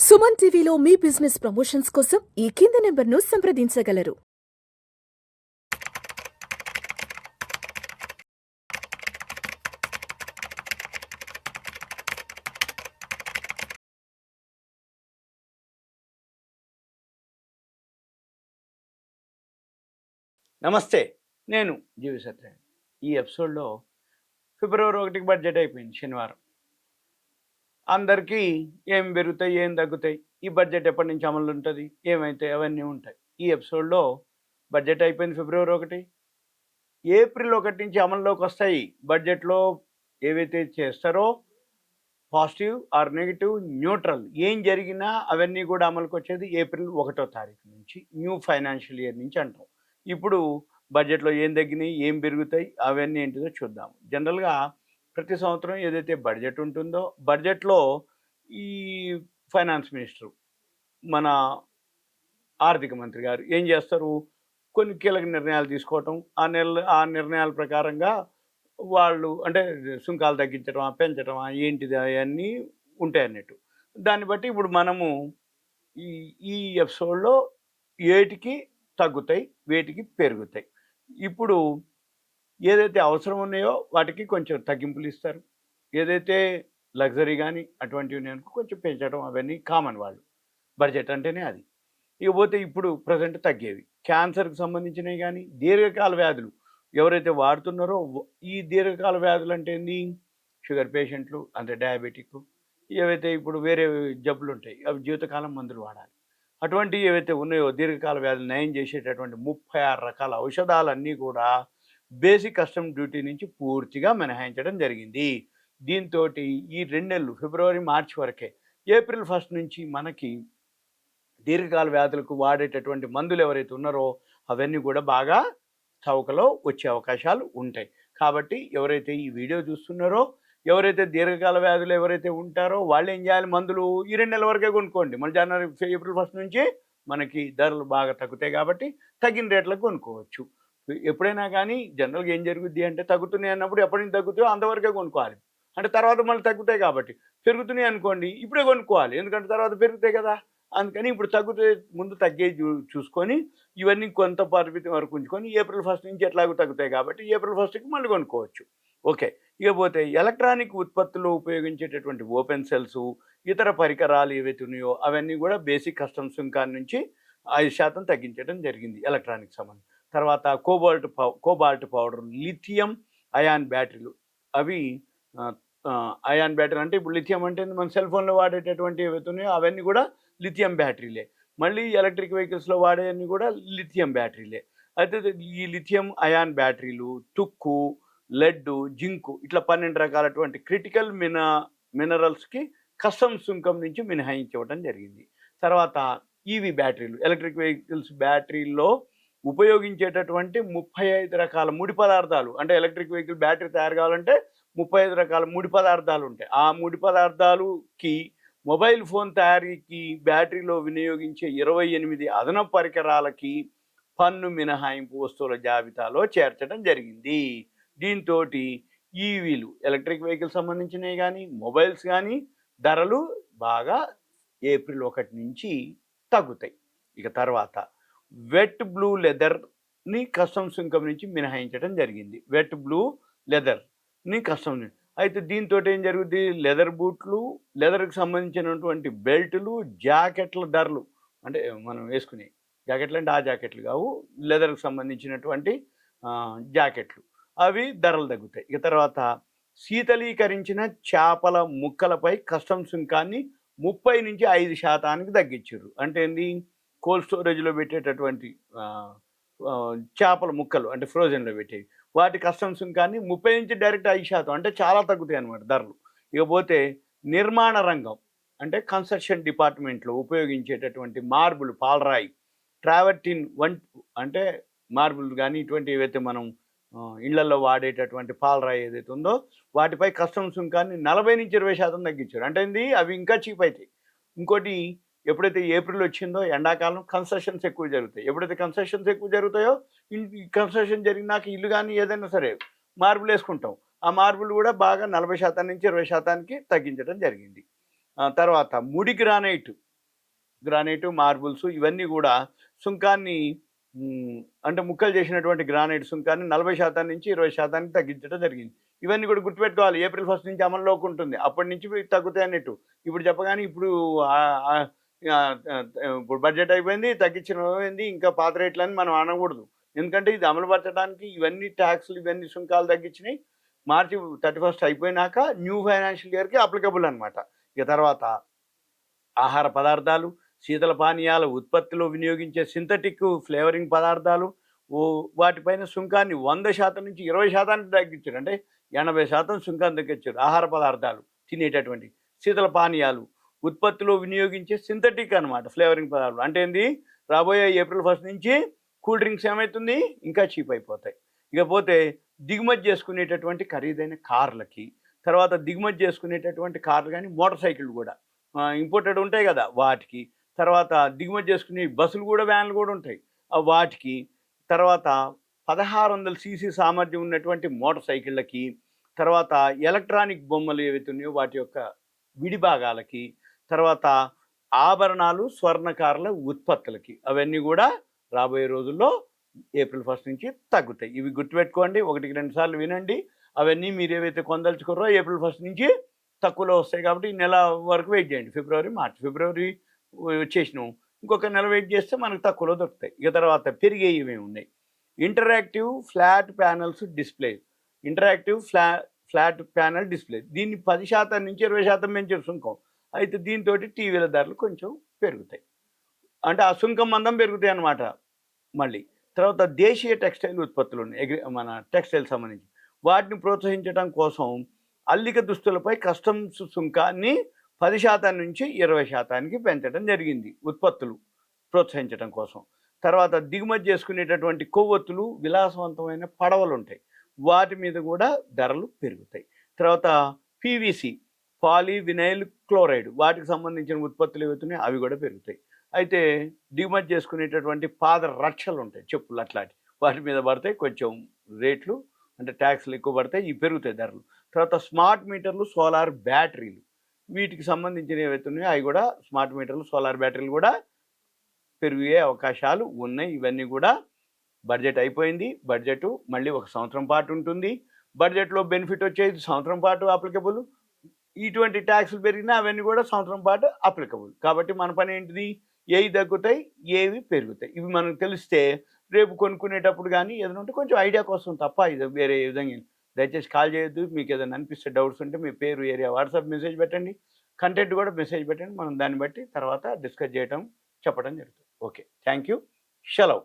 సుమన్ టీవీలో మీ business promotions కోసం ఈ కింది నెంబర్ను సంప్రదించగలరు. నమస్తే, నేను జీవి సత్యనారాయణ. ఈ ఎపిసోడ్లో ఫిబ్రవరి 1కి బడ్జెట్ అయిపోయింది శనివారం. అందరికీ ఏం పెరుగుతాయి, ఏం తగ్గుతాయి, ఈ బడ్జెట్ ఎప్పటి నుంచి అమలు ఉంటుంది, ఏమైతాయి, అవన్నీ ఉంటాయి. ఈ ఎపిసోడ్లో బడ్జెట్ అయిపోయింది ఫిబ్రవరి 1, ఏప్రిల్ 1 నుంచి అమల్లోకి వస్తాయి. బడ్జెట్లో ఏవైతే చేస్తారో పాజిటివ్ ఆర్ నెగిటివ్ న్యూట్రల్ ఏం జరిగినా అవన్నీ కూడా అమలుకి వచ్చేది ఏప్రిల్ 1వ తారీఖు నుంచి, న్యూ ఫైనాన్షియల్ ఇయర్ నుంచి అంటాం. ఇప్పుడు బడ్జెట్లో ఏం తగ్గినాయి, ఏం పెరుగుతాయి, అవన్నీ ఏంటిదో చూద్దాం. జనరల్గా ప్రతి సంవత్సరం ఏదైతే బడ్జెట్ ఉంటుందో బడ్జెట్లో ఈ ఫైనాన్స్ మినిస్టర్, మన ఆర్థిక మంత్రి గారు ఏం చేస్తారు, కొన్ని కీలక నిర్ణయాలు తీసుకోవటం, ఆ నిర్ణయాల ప్రకారంగా వాళ్ళు అంటే సుంకాలు తగ్గించడమా, పెంచడమా, ఏంటిది అవన్నీ ఉంటాయి అన్నట్టు. దాన్ని బట్టి ఇప్పుడు మనము ఈ ఈ ఎపిసోడ్లో వేటికి తగ్గుతాయి, వేటికి పెరుగుతాయి. ఇప్పుడు ఏదైతే అవసరం ఉన్నాయో వాటికి కొంచెం తగ్గింపులు ఇస్తారు. ఏదైతే లగ్జరీ కానీ అటువంటివి నేను కొంచెం పెంచడం అవన్నీ కామన్ వాళ్ళు. బడ్జెట్ అంటేనే అది. ఇకపోతే ఇప్పుడు ప్రజెంట్ తగ్గేవి క్యాన్సర్కి సంబంధించినవి కానీ దీర్ఘకాల వ్యాధులు ఎవరైతే వాడుతున్నారో ఈ దీర్ఘకాల వ్యాధులు అంటే ఏంది, షుగర్ పేషెంట్లు అంటే డయాబెటిక్, ఏవైతే ఇప్పుడు వేరే జబ్బులు ఉంటాయి అవి జీవితకాలం మందులు వాడాలి. అటువంటివి ఏవైతే ఉన్నాయో దీర్ఘకాల వ్యాధులు నయం చేసేటటువంటి 36 రకాల ఔషధాలన్నీ కూడా బేసిక్ కస్టమ్ డ్యూటీ నుంచి పూర్తిగా మినహాయించడం జరిగింది. దీంతో ఈ 2 నెలలు ఫిబ్రవరి మార్చి వరకే, ఏప్రిల్ 1 నుంచి మనకి దీర్ఘకాల వ్యాధులకు వాడేటటువంటి మందులు ఎవరైతే ఉన్నారో అవన్నీ కూడా బాగా చౌకలో వచ్చే అవకాశాలు ఉంటాయి. కాబట్టి ఎవరైతే ఈ వీడియో చూస్తున్నారో, ఎవరైతే దీర్ఘకాల వ్యాధులు ఎవరైతే ఉంటారో వాళ్ళు ఏం చేయాలి, మందులు ఈ 2 నెలల వరకే కొనుక్కోండి. మళ్ళీ ఏప్రిల్ 1 నుంచి మనకి ధరలు బాగా తగ్గుతాయి కాబట్టి తగిన రేట్లకు కొనుక్కోవచ్చు. ఎప్పుడైనా కానీ జనరల్గా ఏం జరుగుద్ది అంటే తగ్గుతున్నాయి అన్నప్పుడు ఎప్పటి నుంచి తగ్గుతాయో అంతవరకే కొనుక్కోవాలి. అంటే తర్వాత మళ్ళీ తగ్గుతాయి కాబట్టి, పెరుగుతున్నాయి అనుకోండి ఇప్పుడే కొనుక్కోవాలి, ఎందుకంటే తర్వాత పెరుగుతాయి కదా. అందుకని ఇప్పుడు తగ్గుతే ముందు తగ్గే చూసుకొని ఇవన్నీ కొంత పరిమితి వరకు ఉంచుకొని ఏప్రిల్ 1 నుంచి ఎట్లాగో తగ్గుతాయి కాబట్టి ఏప్రిల్ 1కి మళ్ళీ కొనుక్కోవచ్చు. ఓకే. ఇకపోతే ఎలక్ట్రానిక్ ఉత్పత్తుల్లో ఉపయోగించేటటువంటి ఓపెన్ సెల్స్, ఇతర పరికరాలు ఏవైతే ఉన్నాయో అవన్నీ కూడా బేసిక్ కస్టమ్స్ సుంకాన్ని నుంచి 5% తగ్గించడం జరిగింది ఎలక్ట్రానిక్ సంబంధం. తర్వాత కోబాల్ట్ పౌడర్, లిథియం అయాన్ బ్యాటరీలు, అవి అయాన్ బ్యాటరీ అంటే ఇప్పుడు లిథియం అంటే మన సెల్ ఫోన్లో వాడేటటువంటి ఏవైతే ఉన్నాయో అవన్నీ కూడా లిథియం బ్యాటరీలే. మళ్ళీ ఎలక్ట్రిక్ వెహికల్స్లో వాడేవన్నీ కూడా లిథియం బ్యాటరీలే. అయితే ఈ లిథియం అయాన్ బ్యాటరీలు, తుక్కు, లెడ్, జింకు ఇట్లా 12 రకాలటువంటి క్రిటికల్ మినరల్స్కి కస్టమ్ సుంకం నుంచి మినహాయించవడం జరిగింది. తర్వాత ఈవీ బ్యాటరీలు, ఎలక్ట్రిక్ వెహికల్స్ బ్యాటరీల్లో ఉపయోగించేటటువంటి 35 రకాల ముడి పదార్థాలు, అంటే ఎలక్ట్రిక్ వెహికల్ బ్యాటరీ తయారు కావాలంటే 35 రకాల ముడి పదార్థాలు ఉంటాయి. ఆ ముడి పదార్థాలుకి మొబైల్ ఫోన్ తయారీకి బ్యాటరీలో వినియోగించే 28 అదనపు పరికరాలకి పన్ను మినహాయింపు వస్తువుల జాబితాలో చేర్చడం జరిగింది. దీంతో ఈవీలు, ఎలక్ట్రిక్ వెహికల్ సంబంధించినవి కానీ మొబైల్స్ కానీ ధరలు బాగా ఏప్రిల్ 1 నుంచి తగ్గుతాయి. ఇక తర్వాత వెట్ బ్లూ లెదర్ని కస్టమ్స్ సుంకం నుంచి మినహాయించడం జరిగింది. వెట్ బ్లూ లెదర్ని కస్టమ్. అయితే దీంతో ఏం జరుగుద్ది, లెదర్ బూట్లు, లెదర్కి సంబంధించినటువంటి బెల్టులు, జాకెట్ల ధరలు, అంటే మనం వేసుకునే జాకెట్లు అంటే ఆ జాకెట్లు కావు, లెదర్కి సంబంధించినటువంటి జాకెట్లు, అవి ధరలు తగ్గుతాయి. ఇక తర్వాత శీతలీకరించిన చేపల ముక్కలపై కస్టమ్ సుంకాన్ని 30 నుంచి 5% తగ్గించారు. అంటే ఏంది, కోల్డ్ స్టోరేజ్లో పెట్టేటటువంటి చేపల ముక్కలు అంటే ఫ్రోజన్లో పెట్టేవి, వాటి కస్టమ్ సుంకాన్ని 30 నుంచి డైరెక్ట్ 5%, అంటే చాలా తగ్గుతాయి అన్నమాట ధరలు. ఇకపోతే నిర్మాణ రంగం అంటే కన్స్ట్రక్షన్ డిపార్ట్మెంట్లో ఉపయోగించేటటువంటి మార్బుల్, పాలరాయి, ట్రావర్టిన్ అంటే మార్బుల్ కానీ ఇటువంటి ఏవైతే మనం ఇళ్లలో వాడేటటువంటి పాలరాయి ఏదైతే ఉందో వాటిపై కస్టమ్ సుంకాన్ని 40 నుంచి 20% తగ్గించారు. అంటే ఏంది, అవి ఇంకా చీప్ అవుతాయి. ఇంకోటి, ఎప్పుడైతే ఏప్రిల్ వచ్చిందో ఎండాకాలం కన్స్ట్రక్షన్స్ ఎక్కువ జరుగుతాయి. ఎప్పుడైతే కన్స్ట్రక్షన్స్ ఎక్కువ జరుగుతాయో కన్స్ట్రక్షన్ జరిగినాక ఇల్లు కానీ ఏదైనా సరే మార్బుల్ వేసుకుంటాం. ఆ మార్బుల్ కూడా బాగా 40% నుంచి 20%కి తగ్గించడం జరిగింది. తర్వాత ముడి గ్రానైట్ గ్రానైటు, మార్బుల్స్ ఇవన్నీ కూడా సుంకాన్ని అంటే ముక్కలు చేసినటువంటి గ్రానైట్ సుంకాన్ని 40% నుంచి 20% తగ్గించడం జరిగింది. ఇవన్నీ కూడా గుర్తుపెట్టుకోవాలి. ఏప్రిల్ 1 నుంచి అమల్లోకి ఉంటుంది. అప్పటి నుంచి తగ్గుతాయి అన్నట్టు. ఇప్పుడు చెప్పగానే ఇప్పుడు ఇప్పుడు బడ్జెట్ అయిపోయింది, తగ్గించినది ఇంకా పాత రేట్లని మనం అనకూడదు. ఎందుకంటే ఇది అమలుపరచడానికి ఇవన్నీ ట్యాక్స్లు ఇవన్నీ సుంకాలు తగ్గించినాయి. మార్చి 31 అయిపోయినాక న్యూ ఫైనాన్షియల్ ఇయర్‌కి అప్లికబుల్ అనమాట. ఇక తర్వాత ఆహార పదార్థాలు, శీతల పానీయాల ఉత్పత్తిలో వినియోగించే సింథటిక్ ఫ్లేవరింగ్ పదార్థాలు వాటిపైన సుంకాన్ని 100% నుంచి 20% తగ్గించారు. అంటే 80% సుంకాన్ని తగ్గించారు. ఆహార పదార్థాలు తినేటటువంటి శీతల పానీయాలు ఉత్పత్తిలో వినియోగించే సింథటిక్ అనమాట ఫ్లేవరింగ్ పదార్థాలు. అంటే ఏంది, రాబోయే ఏప్రిల్ 1 నుంచి కూల్ డ్రింక్స్ ఏమవుతుంది ఇంకా చీప్ అయిపోతాయి. ఇకపోతే దిగుమతి చేసుకునేటటువంటి ఖరీదైన కార్లకి, తర్వాత దిగుమతి చేసుకునేటటువంటి కార్లు కానీ మోటార్ సైకిళ్ళు కూడా ఇంపోర్టెడ్ ఉంటాయి కదా వాటికి, తర్వాత దిగుమతి చేసుకునే బస్సులు కూడా వ్యాన్లు కూడా ఉంటాయి వాటికి, తర్వాత 1600 సీసీ సామర్థ్యం ఉన్నటువంటి మోటార్ సైకిళ్ళకి, తర్వాత ఎలక్ట్రానిక్ బొమ్మలు ఏవైతే ఉన్నాయో వాటి యొక్క విడిభాగాలకి, తర్వాత ఆభరణాలు స్వర్ణకారుల ఉత్పత్తులకి అవన్నీ కూడా రాబోయే రోజుల్లో ఏప్రిల్ 1 నుంచి తగ్గుతాయి. ఇవి గుర్తుపెట్టుకోండి, 1-2 సార్లు వినండి. అవన్నీ మీరు ఏవైతే కొందలుచుకున్నారో ఏప్రిల్ 1 నుంచి తక్కువలో వస్తాయి. కాబట్టి ఈ నెల వరకు వెయిట్ చేయండి. ఫిబ్రవరి వచ్చేసినాం, ఇంకొక నెల వెయిట్ చేస్తే మనకు తక్కువలో దొరుకుతాయి. ఇక తర్వాత పెరిగేవి ఏమేమి ఉన్నాయి, interactive flat panels display, interactive flat panel display దీన్ని 10% నుంచి 20% పెంచారు సుంకం. అయితే దీంతో టీవీల ధరలు కొంచెం పెరుగుతాయి, అంటే ఆ సుంకం మందం పెరుగుతాయి అన్నమాట. మళ్ళీ తర్వాత దేశీయ టెక్స్టైల్ ఉత్పత్తులు ఉన్నాయి, మన టెక్స్టైల్ సంబంధించి వాటిని ప్రోత్సహించడం కోసం అల్లిక దుస్తులపై కస్టమ్స్ సుంకాన్ని 10% నుంచి 20%కి పెంచడం జరిగింది ఉత్పత్తులు ప్రోత్సహించడం కోసం. తర్వాత దిగుమతి చేసుకునేటటువంటి కొవ్వొత్తులు, విలాసవంతమైన పడవలు ఉంటాయి, వాటి మీద కూడా ధరలు పెరుగుతాయి. తర్వాత పీవీసీ పాలీవినైల్ క్లోరైడ్ వాటికి సంబంధించిన ఉత్పత్తులు ఏవైతున్నాయో అవి కూడా పెరుగుతాయి. అయితే దిగుమతి చేసుకునేటటువంటి పాద రక్షలు ఉంటాయి, చెప్పులు అట్లాంటి వాటి మీద పడితే కొంచెం రేట్లు అంటే ట్యాక్స్లు ఎక్కువ పడతాయి, ఇవి పెరుగుతాయి ధరలు. తర్వాత స్మార్ట్ మీటర్లు, సోలార్ బ్యాటరీలు వీటికి సంబంధించిన ఏవైతే ఉన్నాయో అవి కూడా స్మార్ట్ మీటర్లు, సోలార్ బ్యాటరీలు కూడా పెరిగే అవకాశాలు ఉన్నాయి. ఇవన్నీ కూడా బడ్జెట్ అయిపోయింది. బడ్జెట్ మళ్ళీ 1 సంవత్సరం పాటు ఉంటుంది. బడ్జెట్లో బెనిఫిట్ వచ్చేది సంవత్సరం పాటు అప్లికబుల్, ఇటువంటి ట్యాక్స్లు పెరిగినా అవన్నీ కూడా సంవత్సరం పాటు అప్లికబుల్. కాబట్టి మన పని ఏంటిది, ఏవి తగ్గుతాయి ఏవి పెరుగుతాయి ఇవి మనకు తెలిస్తే రేపు కొనుక్కునేటప్పుడు కానీ ఏదైనా ఉంటే కొంచెం ఐడియా కోసం తప్ప ఇది వేరే విధంగా. దయచేసి కాల్ చేయొద్దు. మీకు ఏదైనా అనిపిస్తే డౌట్స్ ఉంటే మీ పేరు, ఏరియా, వాట్సాప్ మెసేజ్ పెట్టండి, కంటెంట్ కూడా మెసేజ్ పెట్టండి. మనం దాన్ని బట్టి తర్వాత డిస్కస్ చేయడం చెప్పడం జరుగుతుంది. ఓకే, థ్యాంక్ యూ, సెలవు.